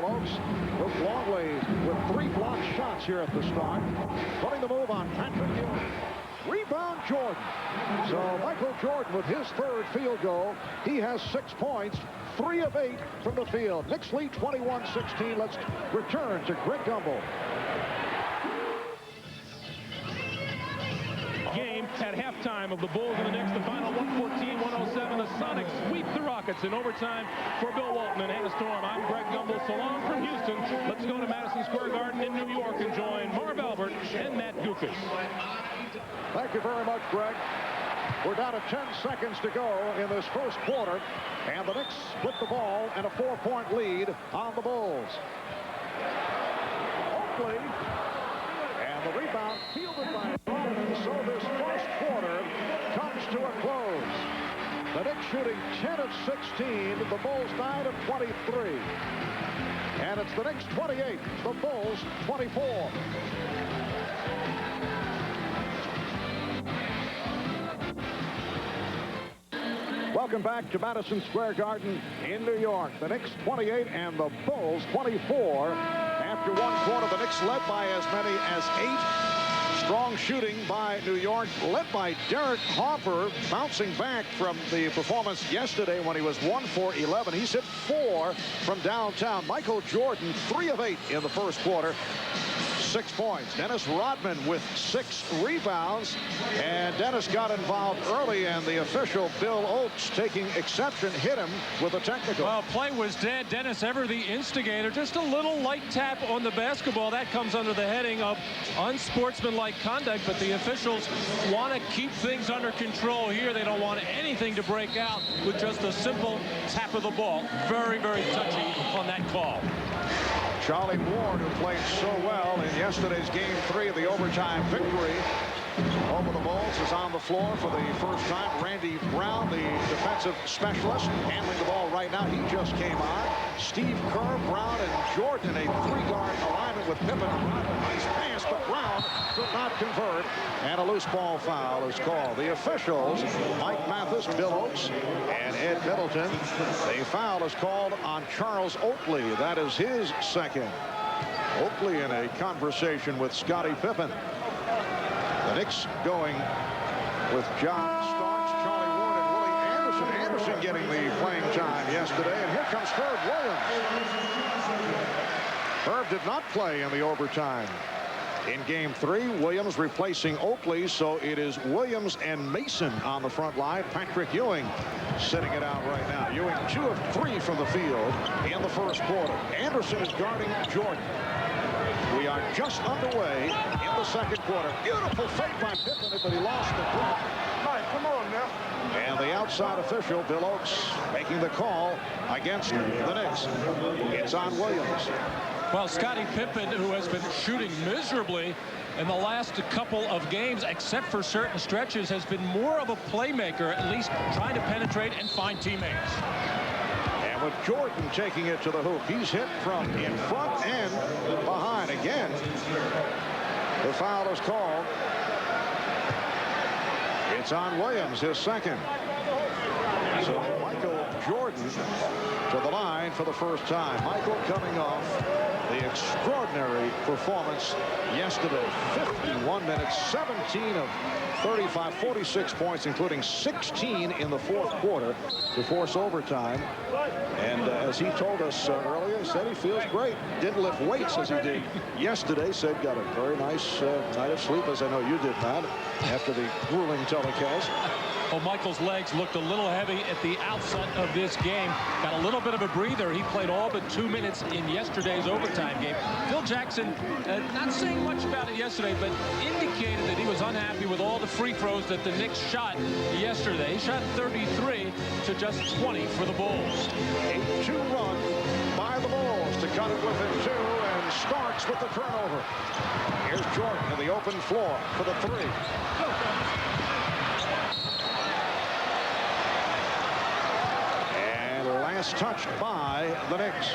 Oaks with Longley with 3 blocked shots here at the start. Putting the move on Patrick Ewing. Rebound Jordan. So Michael Jordan with his 3rd field goal. He has 6 points. 3 of 8 from the field. Knicks lead 21-16. Let's return to Greg Gumbel. Game at halftime of the Bulls and the Knicks. The final 114-107. The Sonics sweep the Rockets in overtime. For Bill Walton and Hannah Storm, I'm Greg Gumbel. So long from Houston. Let's go to Madison Square Garden in New York and join Marv Albert and Matt Gukas. Thank you very much, Greg. We're down to 10 seconds to go in this first quarter, and the Knicks split the ball and a 4-point lead on the Bulls. Oakley, and the rebound fielded by Rodman, so this first quarter comes to a close. The Knicks shooting 10 of 16, the Bulls 9 of 23. And it's the Knicks 28, the Bulls 24. Welcome back to Madison Square Garden in New York. The Knicks 28 and the Bulls 24. After one quarter, the Knicks led by as many as 8. Strong shooting by New York, led by Derek Harper, bouncing back from the performance yesterday when he was 1 for 11. He's hit 4 from downtown. Michael Jordan, 3 of 8 in the first quarter. 6 points. Dennis Rodman with 6 rebounds, and Dennis got involved early, and the official Bill Oakes, taking exception, hit him with a technical. Well, play was dead. Dennis ever the instigator. Just a little light tap on the basketball. That comes under the heading of unsportsmanlike conduct, but the officials want to keep things under control here. They don't want anything to break out with just a simple tap of the ball. Very, very touchy on that call. Charlie Ward, who played so well in yesterday's Game 3 of the overtime victory over the Bulls, is on the floor for the first time. Randy Brown, the defensive specialist, handling the ball right now. He just came on. Steve Kerr, Brown, and Jordan in a 3-guard alignment with Pippen. Nice pass, but Brown could not convert, and a loose ball foul is called. The officials, Mike Mathis, Bill Oakes, and Ed Middleton. The foul is called on Charles Oakley. That is his second. Oakley in a conversation with Scottie Pippen. The Knicks going with John Starks, Charlie Ward, and Willie Anderson. Anderson getting the playing time yesterday, and here comes Herb Williams. Herb did not play in the overtime in Game 3. Williams replacing Oakley, so it is Williams and Mason on the front line. Patrick Ewing sitting it out right now. Ewing 2 of 3 from the field in the first quarter. Anderson is guarding Jordan. We are just underway in the second quarter. Beautiful fake by Pippen, but he lost the grip. Mike, come on now. And the outside official, Bill Oakes, making the call against the Knicks. It's on Williams. Well, Scottie Pippen, who has been shooting miserably in the last couple of games, except for certain stretches, has been more of a playmaker, at least trying to penetrate and find teammates. And with Jordan taking it to the hoop, he's hit from in front and behind. Again, the foul is called. It's on Williams, his second. So Michael Jordan to the line for the first time. Michael coming off the extraordinary performance yesterday. 51 minutes, 17 of 35, 46 points, including 16 in the fourth quarter to force overtime. And as he told us earlier, he said he feels great. Didn't lift weights as he did yesterday. Said got a very nice night of sleep, as I know you did, Matt, after the grueling telecast. Well, Michael's legs looked a little heavy at the outset of this game. Got a little bit of a breather. He played all but 2 minutes in yesterday's overtime game. Phil Jackson, not saying much about it yesterday, but indicated that he was unhappy with all the free throws that the Knicks shot yesterday. He shot 33 to just 20 for the Bulls. A 2-run by the Bulls to cut it within 2, and Starks with the turnover. Here's Jordan in the open floor for the 3. Last touched by the Knicks.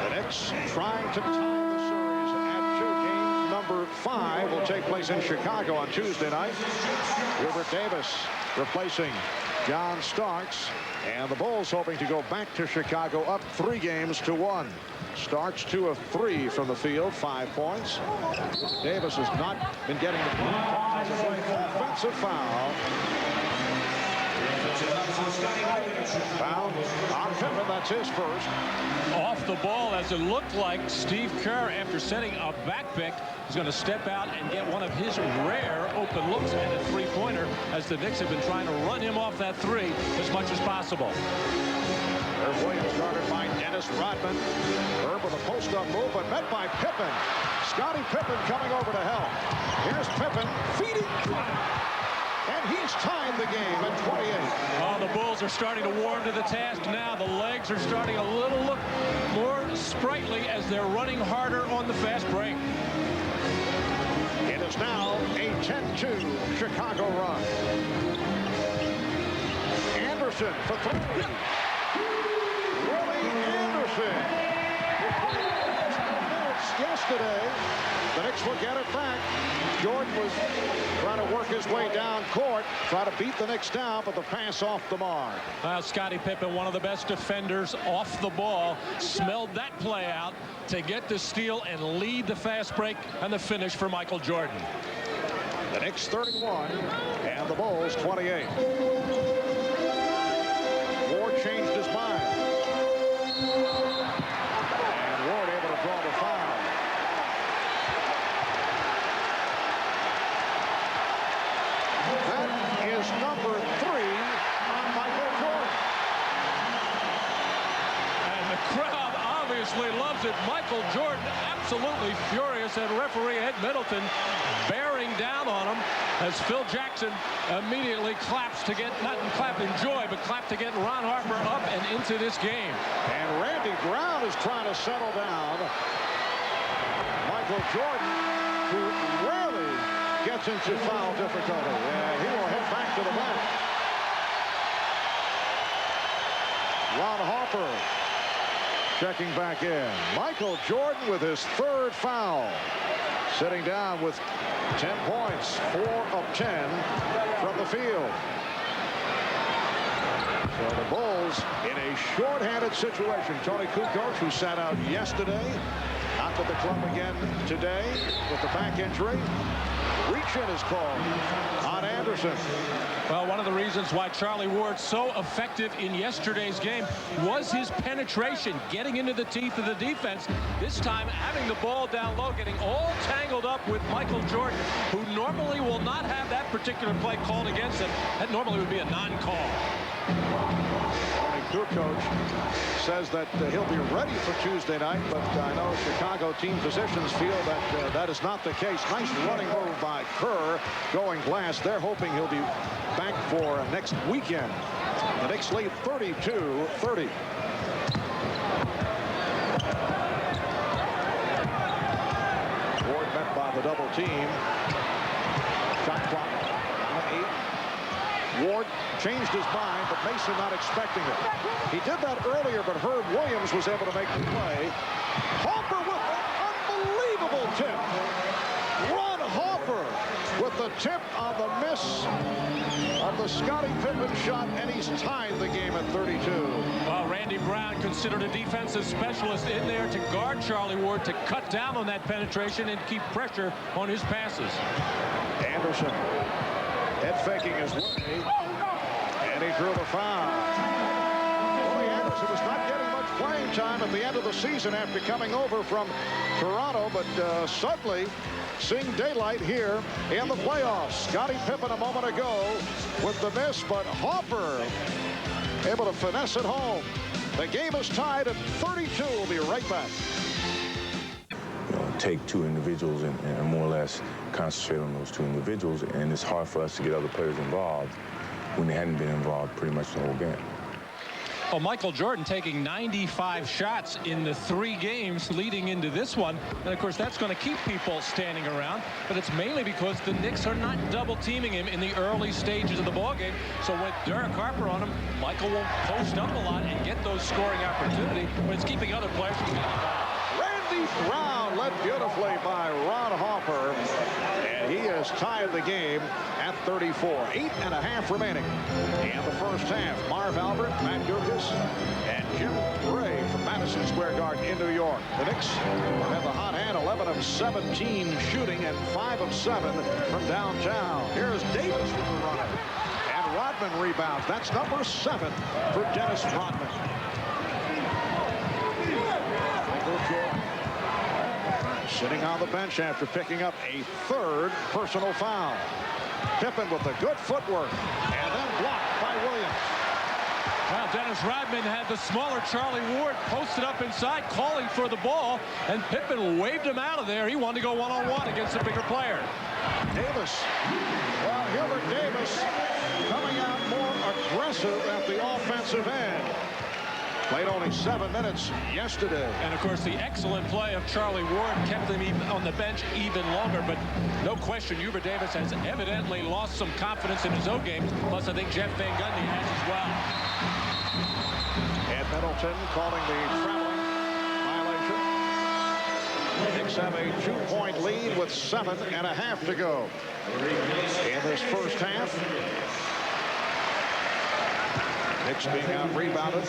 The Knicks trying to tie the series at 2. Game number 5 will take place in Chicago on Tuesday night. Gilbert Davis replacing John Starks. And the Bulls hoping to go back to Chicago up 3-1. Starks 2 of 3 from the field, 5 points. Davis has not been getting the offensive foul. Foul on Pippen, that's his first. Off the ball, as it looked like Steve Kerr, after setting a back pick, is going to step out and get one of his rare open looks at a three-pointer, as the Knicks have been trying to run him off that three as much as possible. Herb Williams guarded by Dennis Rodman. Herb with a post-up move, but met by Pippen. Scottie Pippen coming over to help. Here's Pippen feeding. And he's tied the game at 28. Oh, the Bulls are starting to warm to the task now. The legs are starting a little look more sprightly as they're running harder on the fast break. It is now a 10-2 Chicago run. Anderson for 3. Willie Anderson. Yesterday, the Knicks will get it back. Jordan was trying to work his way down court, try to beat the Knicks down, but the pass off the mark. Well, Scottie Pippen, one of the best defenders off the ball, smelled that play out to get the steal and lead the fast break and the finish for Michael Jordan. The Knicks 31 and the Bulls 28. Ward changed his mind. And Ward able to draw the foul. That is number 3 on Michael Jordan. And the crowd obviously loves it. Michael Jordan absolutely furious, and referee Ed Middleton bearing down on him as Phil Jackson immediately claps to get, not clap in joy, but clap to get Ron Harper up and into this game. And Randy Brown is trying to settle down Michael Jordan, who rarely gets into foul difficulty. And he will head back to the bench. Ron Harper checking back in. Michael Jordan with his 3rd foul. Sitting down with 10 points, 4 of 10 from the field. So the Bulls in a short-handed situation. Tony Kukoc, who sat out yesterday, out with the club again today with the back injury. Reach-in is called on Anderson. Well, one of the reasons why Charlie Ward's so effective in yesterday's game was his penetration, getting into the teeth of the defense. This time, having the ball down low, getting all tangled up with Michael Jordan, who normally will not have that particular play called against him. That normally would be a non-call. Tony Kukoc says that he'll be ready for Tuesday night, but I know Chicago team physicians feel that that is not the case. Nice running move by Kerr going glass. They're hoping he'll be back for next weekend. The Knicks lead 32-30. Ward met by the double team. Shot clock on 8. Ward changed his mind, but Mason not expecting it. He did that earlier, but Herb Williams was able to make the play. Harper with an unbelievable tip. Ron Harper with the tip on the miss of the Scottie Pippen shot, and he's tied the game at 32. Well, Randy Brown considered a defensive specialist in there to guard Charlie Ward, to cut down on that penetration and keep pressure on his passes. Anderson head faking his way, and he drew the foul. Willie Anderson was not getting much playing time at the end of the season after coming over from Toronto, but suddenly seeing daylight here in the playoffs. Scottie Pippen a moment ago with the miss, but Harper able to finesse it home. The game is tied at 32. We'll be right back. Take 2 individuals and more or less concentrate on those 2 individuals, and it's hard for us to get other players involved when they hadn't been involved pretty much the whole game. Well, Michael Jordan taking 95 shots in the 3 games leading into this one. And, of course, that's going to keep people standing around. But it's mainly because the Knicks are not double-teaming him in the early stages of the ballgame. So with Derek Harper on him, Michael will post up a lot and get those scoring opportunity, but it's keeping other players from getting involved. Randy Randy Brown led beautifully by Ron Hoffer. And he has tied the game at 34. 8.5 remaining in the first half. Marv Albert, Matt Dukas, and Jim Gray from Madison Square Garden in New York. The Knicks have the hot hand, 11 of 17 shooting and 5 of 7 from downtown. Here's Davis with the runner. And Rodman rebounds. That's number 7 for Dennis Rodman. Sitting on the bench after picking up a 3rd personal foul. Pippen with the good footwork and then blocked by Williams. Well, Dennis Rodman had the smaller Charlie Ward posted up inside calling for the ball, and Pippen waved him out of there. He wanted to go one-on-one against a bigger player. Davis. Well, Hubert Davis coming out more aggressive at the offensive end. Played only 7 minutes yesterday. And, of course, the excellent play of Charlie Ward kept him even on the bench even longer. But no question, Hubert Davis has evidently lost some confidence in his own game. Plus, I think Jeff Van Gundy has as well. Ed Middleton calling the traveling violation. The Knicks have a 2-point lead with 7.5 to go in this first half. Knicks being out rebounded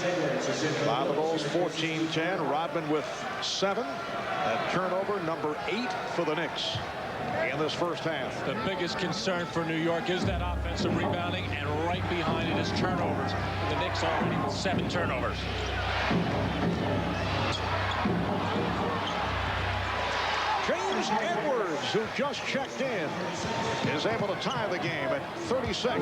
by the Bulls, 14-10. Rodman with 7. That turnover, number 8 for the Knicks in this first half. The biggest concern for New York is that offensive rebounding, and right behind it is turnovers. The Knicks already with 7 turnovers. James Edwards, who just checked in, is able to tie the game at 36.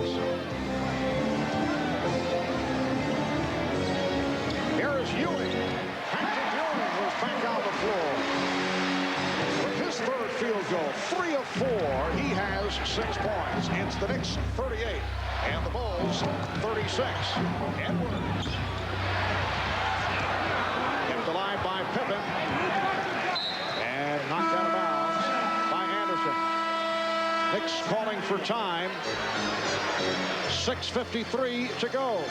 Here is Ewing. Patrick Ewing was back on the floor. With his 3rd field goal, 3 of 4, he has 6 points. It's the Knicks 38 and the Bulls 36. Edwards. Kept alive by Pippen. And knocked out of bounds by Anderson. Knicks calling for time. 6:53 to go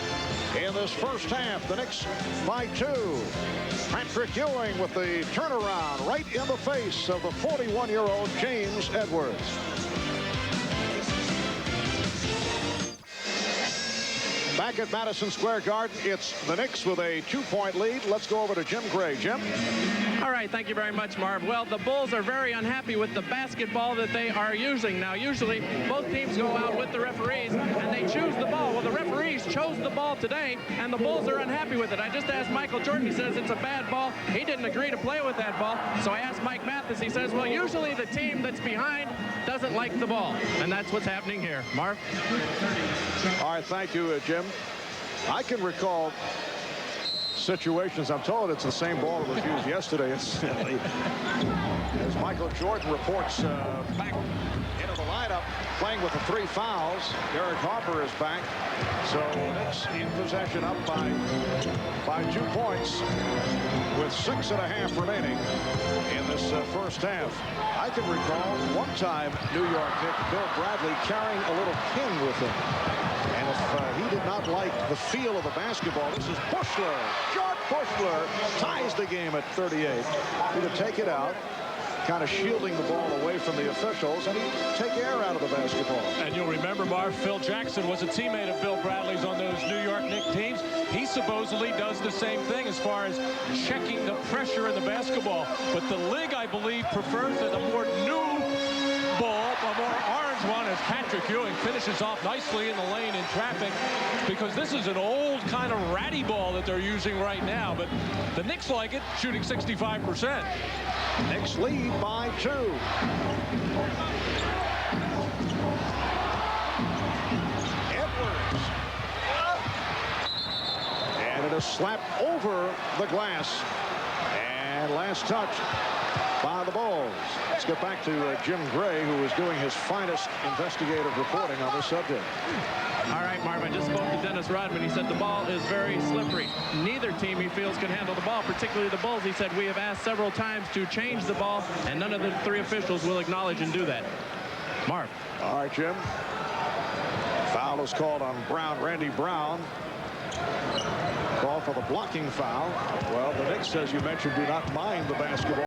in this first half. The Knicks by 2. Patrick Ewing with the turnaround right in the face of the 41-year-old James Edwards. Back at Madison Square Garden, it's the Knicks with a 2-point lead. Let's go over to Jim Gray. Jim? All right, thank you very much, Marv. Well, the Bulls are very unhappy with the basketball that they are using. Now, usually, both teams go out with the referees, and they choose the ball. Well, the referees chose the ball today, and the Bulls are unhappy with it. I just asked Michael Jordan. He says it's a bad ball. He didn't agree to play with that ball. So I asked Mike Mathis. He says, well, usually the team that's behind doesn't like the ball. And that's what's happening here. Marv? All right, thank you, Jim. I can recall situations. I'm told it's the same ball that was used yesterday. As Michael Jordan reports back into the lineup, playing with the 3 fouls. Derek Harper is back. So Knicks in possession up by 2 points with 6.5 remaining in this first half. I can recall one time New York Knicks Bill Bradley carrying a little king with him. And if he did not like the feel of the basketball, this is Bushler. George Bushler ties the game at 38. He would take it out, kind of shielding the ball away from the officials, and he'd take air out of the basketball. And you'll remember, Marv, Phil Jackson was a teammate of Bill Bradley's on those New York Knicks teams. He supposedly does the same thing as far as checking the pressure in the basketball. But the league, I believe, prefers that a more new ball, a more orange one, as Patrick Ewing finishes off nicely in the lane in traffic, because this is an old kind of ratty ball that they're using right now. But the Knicks like it, shooting 65%. Knicks lead by 2. Edwards. And it is slapped over the glass. And last touch by the Bulls. Let's get back to Jim Gray, who is doing his finest investigative reporting on this subject. All right, Marv, I just spoke to Dennis Rodman. He said the ball is very slippery. Neither team, he feels, can handle the ball, particularly the Bulls. He said, we have asked several times to change the ball, and none of the 3 officials will acknowledge and do that. Marv. All right, Jim. Foul is called on Brown, Randy Brown. Call for the blocking foul. Well, the Knicks, as you mentioned, do not mind the basketball.